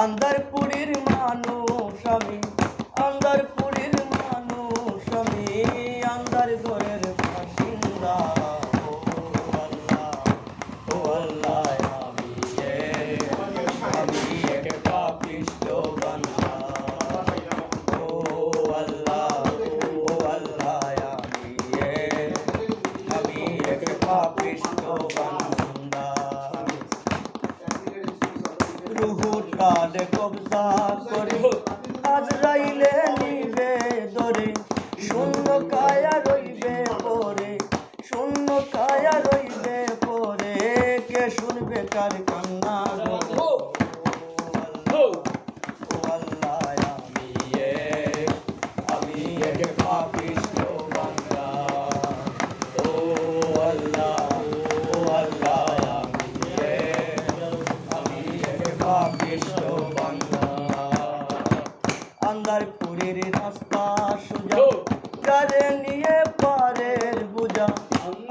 আন্দারপুরের মানুষ আমি, আন্দারপুরের মানুষ আমি, আন্দার ঘরের বাসিন্দা। ও আল্লাহ, ও আল্লাহ, আমি এক পাপিষ্ঠ বান্দা। ও আল্লাহ, ও আল্লাহ, আমি এক পাপিষ্ঠ বান্দা। রুহুটারে কবজা করে আজরাইলে নিবে ধরে, শূন্য কায়া রইবে পরে, শূন্য কায়া রইবে পরে, কে শুনবে কার কান্না গো। ও আল্লাহ, আমি এক পাপিষ্ঠ বান্দা। ও আল্লাহ, ও আল্লাহ, আমি এক পাপিষ্ঠ বান্দা। আন্দারপুরের রাস্তা সোজা, যারে নিয়ে পারের বোঝা।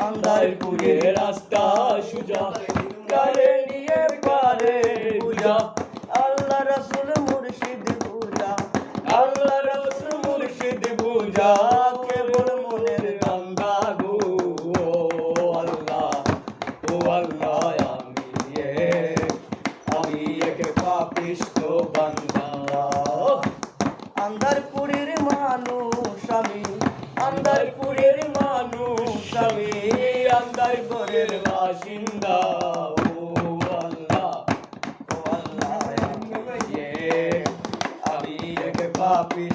আন্দারপুরের রাস্তা সোজা, যারে নিয়ে পারের বোঝা। আল্লাহ রাসূল মুর্শিদ বুঝা, আল্লাহ রাসূল মুর্শিদ বুঝা, কেবল মনের গঙ্গা গো। ও আল্লাহ, ও আল্লাহ, আমি এক পাপিষ্ঠ বান্দা। আন্দারপুরের মানুষ আমি, আন্দারপুরের মানুষ আমি, আন্দার ঘরের বাসিন্দা। ও আল্লাহ, ও আল্লাহ, আমি এক পাপিষ্ঠ